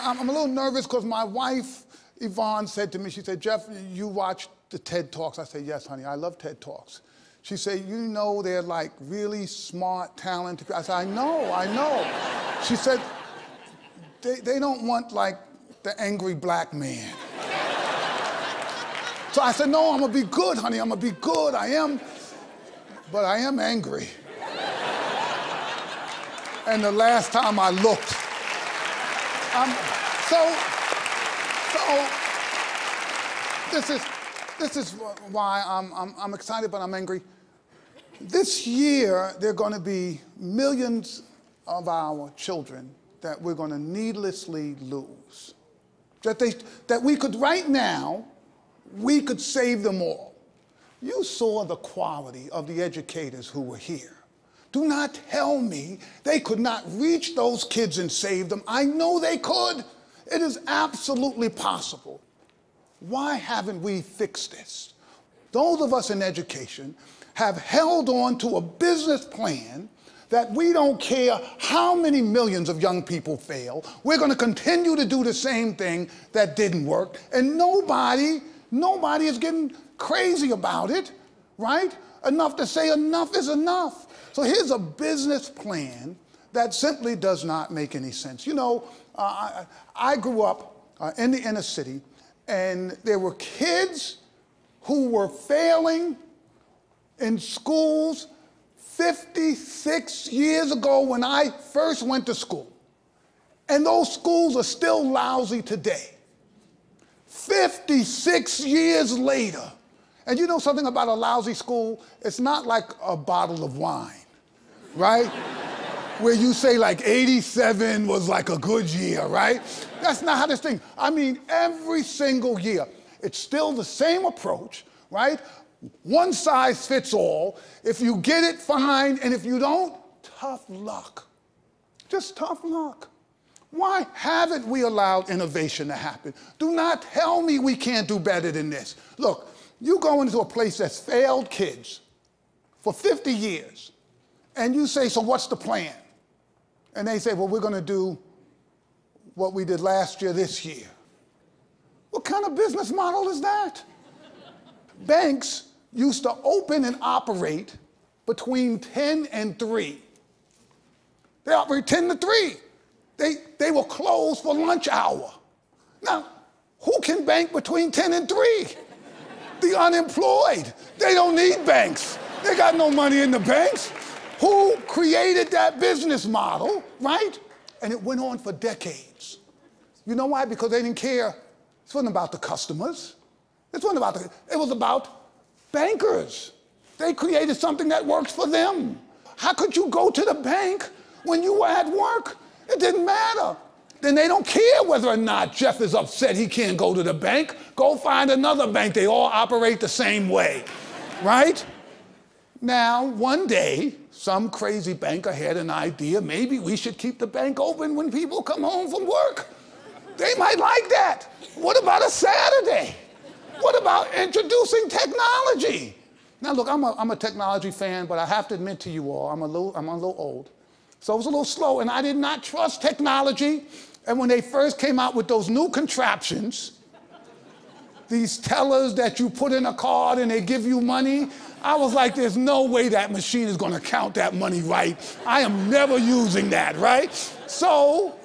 I'm a little nervous because my wife, Yvonne, said to me, she said, Jeff, you watch the TED Talks? I said, yes, honey, I love TED Talks. She said, you know they're like really smart, talented people. I said, I know. She said, they don't want like the angry black man. So I said, no, I'm gonna be good, honey, I'm gonna be good, I am, but I am angry. And the last time I looked, this is why I'm excited, but I'm angry. This year, there are going to be millions of our children that we're going to needlessly lose. That we could, right now, we could save them all. You saw the quality of the educators who were here. Do not tell me they could not reach those kids and save them. I know they could. It is absolutely possible. Why haven't we fixed this? Those of us in education have held on to a business plan that we don't care how many millions of young people fail. We're going to continue to do the same thing that didn't work. And nobody is getting crazy about it, right? Enough to say enough is enough. So here's a business plan that simply does not make any sense. You know, I grew up in the inner city, and there were kids who were failing in schools 56 years ago when I first went to school. And those schools are still lousy today. 56 years later. And you know something about a lousy school? It's not like a bottle of wine, right? Where you say like 87 was like a good year, right? That's not how this thing, I mean, every single year, it's still the same approach, right? One size fits all. If you get it, fine, and if you don't, tough luck. Just tough luck. Why haven't we allowed innovation to happen? Do not tell me we can't do better than this. Look, you go into a place that's failed kids for 50 years, and you say, so what's the plan? And they say, well, we're going to do what we did last year this year. What kind of business model is that? Banks used to open and operate between 10 and 3. They operate 10 to 3. They were closed for lunch hour. Now, who can bank between 10 and 3? The unemployed. They don't need banks. They got no money in the banks. Who created that business model, right? And it went on for decades. You know why? Because they didn't care. It wasn't about the customers. It was about bankers. They created something that works for them. How could you go to the bank when you were at work? It didn't matter. Then they don't care whether or not Jeff is upset he can't go to the bank. Go find another bank. They all operate the same way, right? Now, one day, some crazy banker had an idea. Maybe we should keep the bank open when people come home from work. They might like that. What about a Saturday? What about introducing technology? Now, look, I'm a technology fan, but I have to admit to you all, I'm a little old. So I was a little slow, and I did not trust technology. And when they first came out with those new contraptions, these tellers that you put in a card and they give you money, I was like, there's no way that machine is going to count that money right. I am never using that, right? So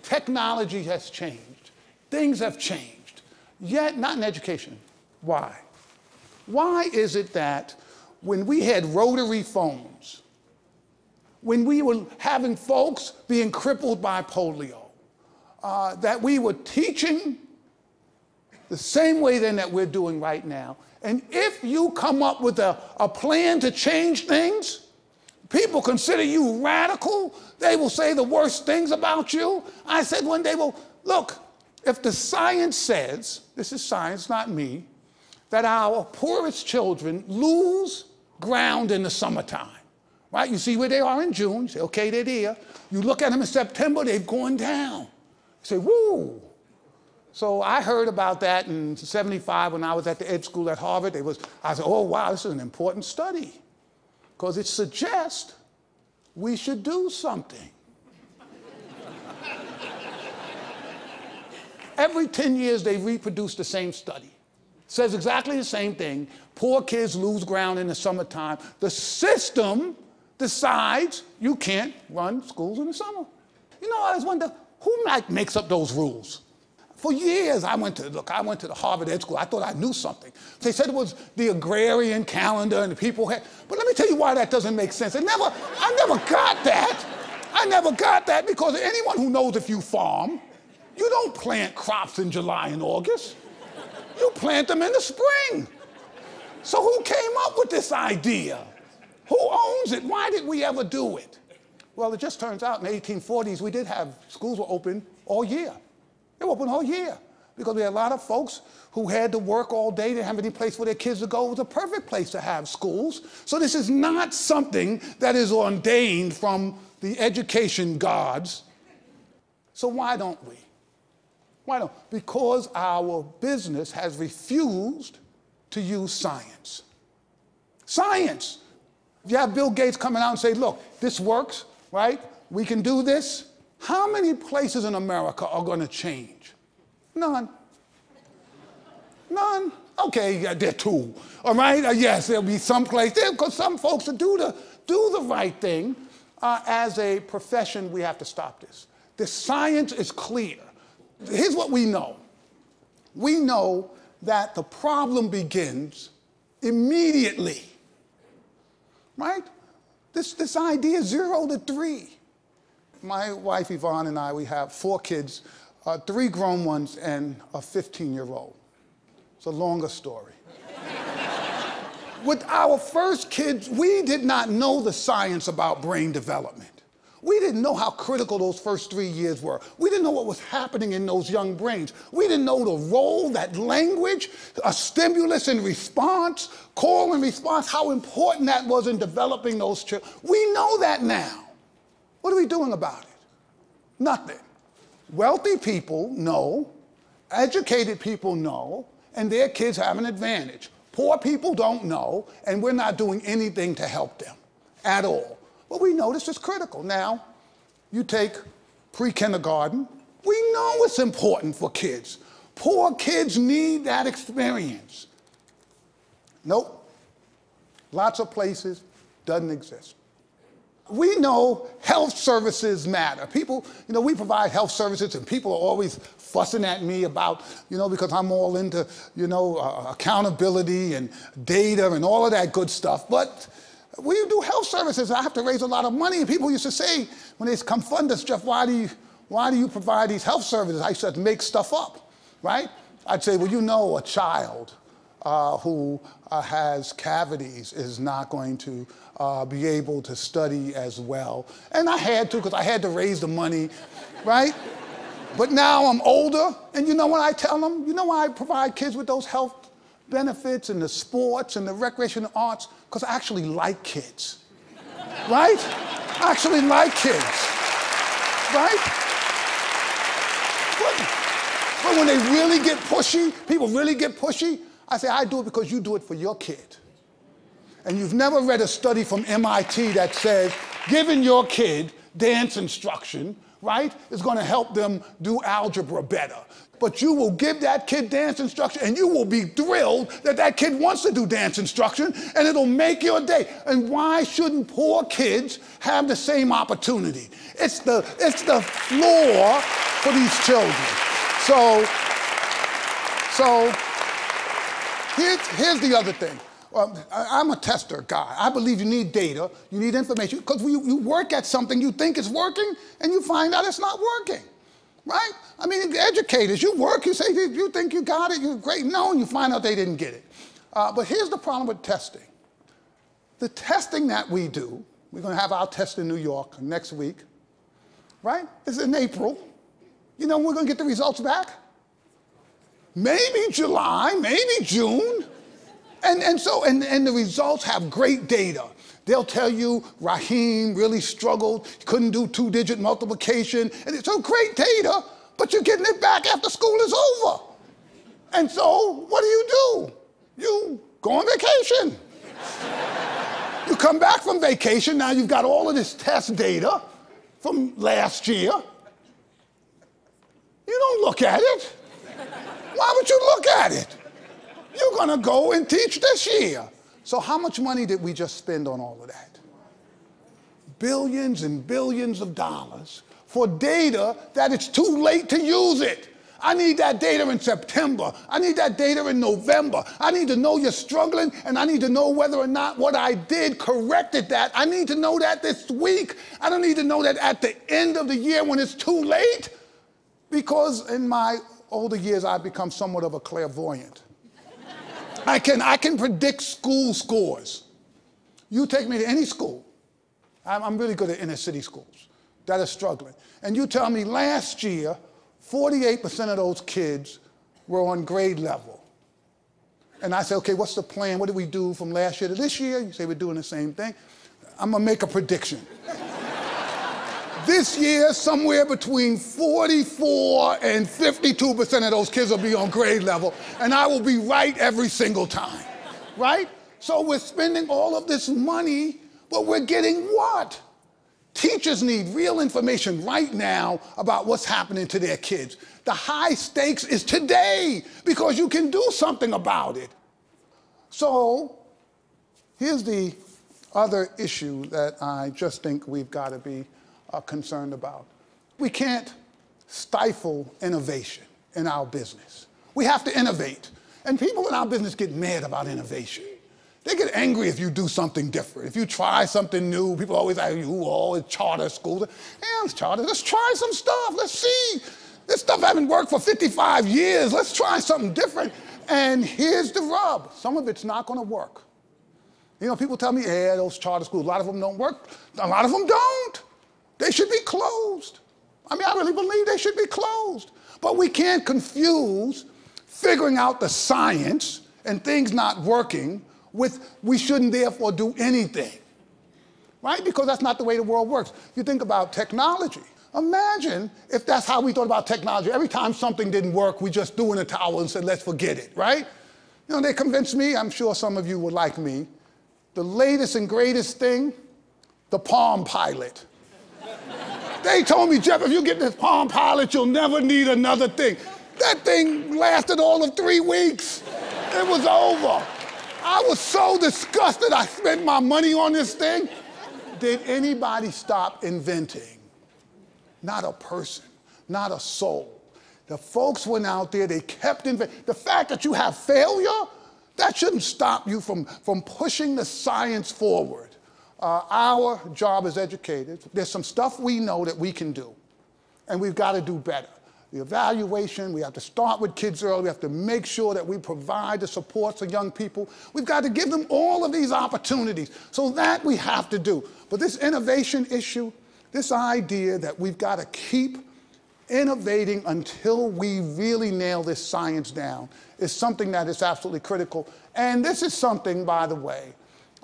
technology has changed. Things have changed. Yet not in education. Why? Why is it that when we had rotary phones, when we were having folks being crippled by polio, that we were teaching the same way then that we're doing right now? And if you come up with a plan to change things, people consider you radical. They will say the worst things about you. I said one day, well, look, if the science says, this is science, not me, that our poorest children lose ground in the summertime, right? You see where they are in June, you say, okay, they're there. You look at them in September, they've gone down. You say, woo. So I heard about that in '75 when I was at the ed school at Harvard. I said, oh, wow, this is an important study because it suggests we should do something. Every 10 years, they reproduce the same study. Says exactly the same thing. Poor kids lose ground in the summertime. The system decides you can't run schools in the summer. You know, I always wonder, who makes up those rules? For years, I went to the Harvard Ed School. I thought I knew something. They said it was the agrarian calendar and the people had, but let me tell you why that doesn't make sense. I never got that. I never got that because anyone who knows if you farm, you don't plant crops in July and August. You plant them in the spring. So who came up with this idea? Who owns it? Why did we ever do it? Well, it just turns out in the 1840s, we did have, schools were open all year. They were open all year because we had a lot of folks who had to work all day. They didn't have any place for their kids to go. It was a perfect place to have schools. So this is not something that is ordained from the education gods. So why don't we? Why don't? Because our business has refused to use science. Science. If you have Bill Gates coming out and say, look, this works, right? We can do this. How many places in America are going to change? None. None. Okay, yeah, there are two. All right? Yes, there'll be some place there because some folks that do the right thing. As a profession, we have to stop this. The science is clear. Here's what we know. We know that the problem begins immediately. Right? This idea 0 to 3. My wife Yvonne and I, we have 4 kids, 3 grown ones and a 15-year-old. It's a longer story. With our first kids, we did not know the science about brain development. We didn't know how critical those first 3 years were. We didn't know what was happening in those young brains. We didn't know the role that language, a stimulus and response, call and response, how important that was in developing those children. We know that now. What are we doing about it? Nothing. Wealthy people know, educated people know, and their kids have an advantage. Poor people don't know, and we're not doing anything to help them at all. But we know this is critical. Now, you take pre-kindergarten. We know it's important for kids. Poor kids need that experience. Nope. Lots of places, doesn't exist. We know health services matter. People, we provide health services and people are always fussing at me about, because I'm all into, accountability and data and all of that good stuff. But we do health services. I have to raise a lot of money. And people used to say, when they come fund us, Jeff, why do you provide these health services? I used to make stuff up, right? I'd say, well, a child who has cavities is not going to be able to study as well. And I had to, because I had to raise the money, right? But now I'm older, and you know what I tell them? You know why I provide kids with those health benefits and the sports and the recreation and arts? Because I actually like kids, right? I actually like kids, right? But when they really get pushy, people really get pushy, I say, I do it because you do it for your kid. And you've never read a study from MIT that says giving your kid dance instruction, right, is going to help them do algebra better. But you will give that kid dance instruction and you will be thrilled that that kid wants to do dance instruction and it'll make your day. And why shouldn't poor kids have the same opportunity? It's the floor for these children. So here's the other thing. I'm a tester guy. I believe you need data, you need information, because you work at something, you think it's working, and you find out it's not working, right? I mean, educators, you work, you say, you think you got it, you're great. No, and you find out they didn't get it. But here's the problem with testing. The testing that we do, we're going to have our test in New York next week, right? It's in April. You know when we're going to get the results back? Maybe July, maybe June. And the results have great data. They'll tell you Raheem really struggled, couldn't do 2-digit multiplication, and it's so great data, but you're getting it back after school is over. And so what do? You go on vacation. You come back from vacation, now you've got all of this test data from last year. You don't look at it. Why would you look at it? You're going to go and teach this year. So how much money did we just spend on all of that? Billions and billions of dollars for data that it's too late to use it. I need that data in September. I need that data in November. I need to know you're struggling, and I need to know whether or not what I did corrected that. I need to know that this week. I don't need to know that at the end of the year when it's too late, because in my older years, I've become somewhat of a clairvoyant. I can predict school scores. You take me to any school. I'm really good at inner city schools that are struggling. And you tell me last year, 48% of those kids were on grade level. And I say, okay, what's the plan? What did we do from last year to this year? You say we're doing the same thing. I'm gonna make a prediction. This year, somewhere between 44 and 52% of those kids will be on grade level, and I will be right every single time, right? So we're spending all of this money, but we're getting what? Teachers need real information right now about what's happening to their kids. The high stakes is today, because you can do something about it. So here's the other issue that I just think we've got to be concerned about. We can't stifle innovation in our business. We have to innovate. And people in our business get mad about innovation. They get angry if you do something different. If you try something new, people always say, it's charter schools. Yeah, it's charter. Let's try some stuff. Let's see. This stuff hasn't worked for 55 years. Let's try something different. And here's the rub. Some of it's not going to work. You know, people tell me, yeah, those charter schools, a lot of them don't work. A lot of them don't. They should be closed. I mean, I really believe they should be closed. But we can't confuse figuring out the science and things not working with we shouldn't therefore do anything, right? Because that's not the way the world works. You think about technology. Imagine if that's how we thought about technology. Every time something didn't work, we just threw in a towel and said, let's forget it, right? You know, they convinced me, I'm sure some of you were like me, the latest and greatest thing, the Palm Pilot. They told me, Jeff, if you get this Palm Pilot, you'll never need another thing. That thing lasted all of 3 weeks. It was over. I was so disgusted I spent my money on this thing. Did anybody stop inventing? Not a person, not a soul. The folks went out there, they kept inventing. The fact that you have failure, that shouldn't stop you from pushing the science forward. Our job as educators, there's some stuff we know that we can do, and we've got to do better. The evaluation, we have to start with kids early. We have to make sure that we provide the support for young people. We've got to give them all of these opportunities. So that we have to do. But this innovation issue, this idea that we've got to keep innovating until we really nail this science down is something that is absolutely critical. And this is something, by the way,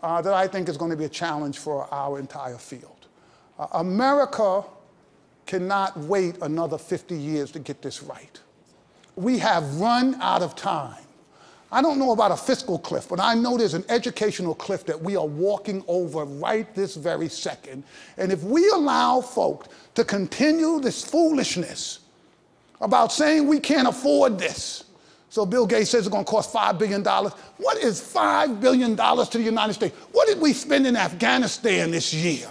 that I think is going to be a challenge for our entire field. America cannot wait another 50 years to get this right. We have run out of time. I don't know about a fiscal cliff, but I know there's an educational cliff that we are walking over right this very second. And if we allow folk to continue this foolishness about saying we can't afford this, so Bill Gates says it's going to cost $5 billion. What is $5 billion to the United States? What did we spend in Afghanistan this year?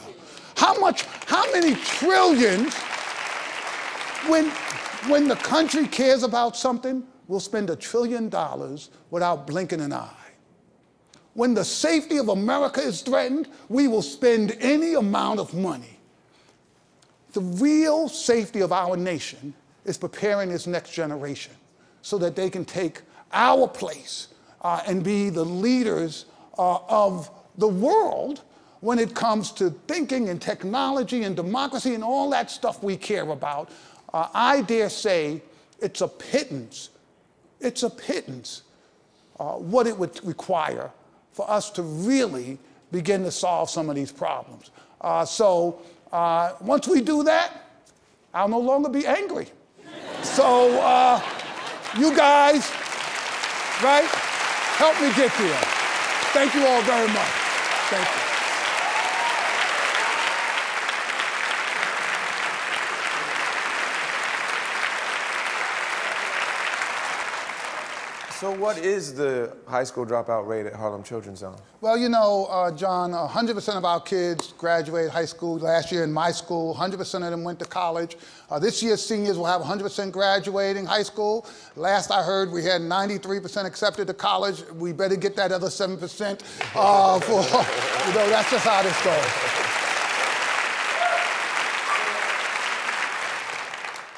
How many trillions, when the country cares about something, we'll spend $1 trillion without blinking an eye. When the safety of America is threatened, we will spend any amount of money. The real safety of our nation is preparing this next generation so that they can take our place and be the leaders of the world when it comes to thinking and technology and democracy and all that stuff we care about. I dare say it's a pittance what it would require for us to really begin to solve some of these problems. So once we do that, I'll no longer be angry. So you guys, right, help me get there. Thank you all very much. Thank you. So what is the high school dropout rate at Harlem Children's Zone? Well, you know, John, 100% of our kids graduated high school. Last year in my school, 100% of them went to college. This year, seniors will have 100% graduating high school. Last I heard, we had 93% accepted to college. We better get that other 7% for, you know, that's just how this goes.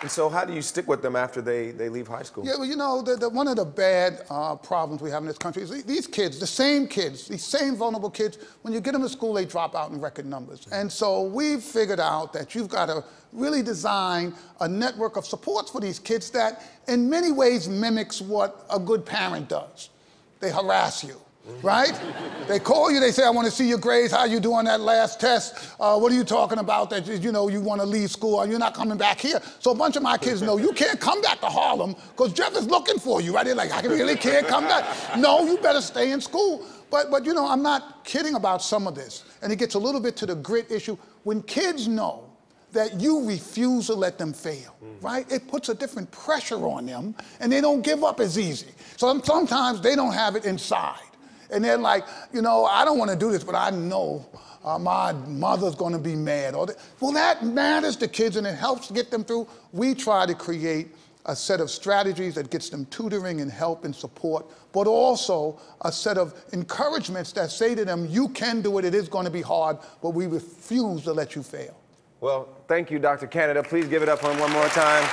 And so how do you stick with them after they leave high school? Yeah, well, you know, one of the bad problems we have in this country is these kids, the same kids, these same vulnerable kids, when you get them to school, they drop out in record numbers. And so we've figured out that you've got to really design a network of supports for these kids that in many ways mimics what a good parent does. They harass you. Right? They call you, they say, I want to see your grades, how you do on that last test, what are you talking about that, you know, you want to leave school, or you're not coming back here. So a bunch of my kids know, you can't come back to Harlem, because Jeff is looking for you, right? They're like, I really can't come back. No, you better stay in school. But you know, I'm not kidding about some of this, and it gets a little bit to the grit issue. When kids know that you refuse to let them fail, right? It puts a different pressure on them, and they don't give up as easy. So sometimes they don't have it inside. And they're like, you know, I don't want to do this, but I know my mother's going to be mad. Well, that matters to kids, and it helps get them through. We try to create a set of strategies that gets them tutoring and help and support, but also a set of encouragements that say to them, you can do it, it is going to be hard, but we refuse to let you fail. Well, thank you, Dr. Canada. Please give it up for him one more time.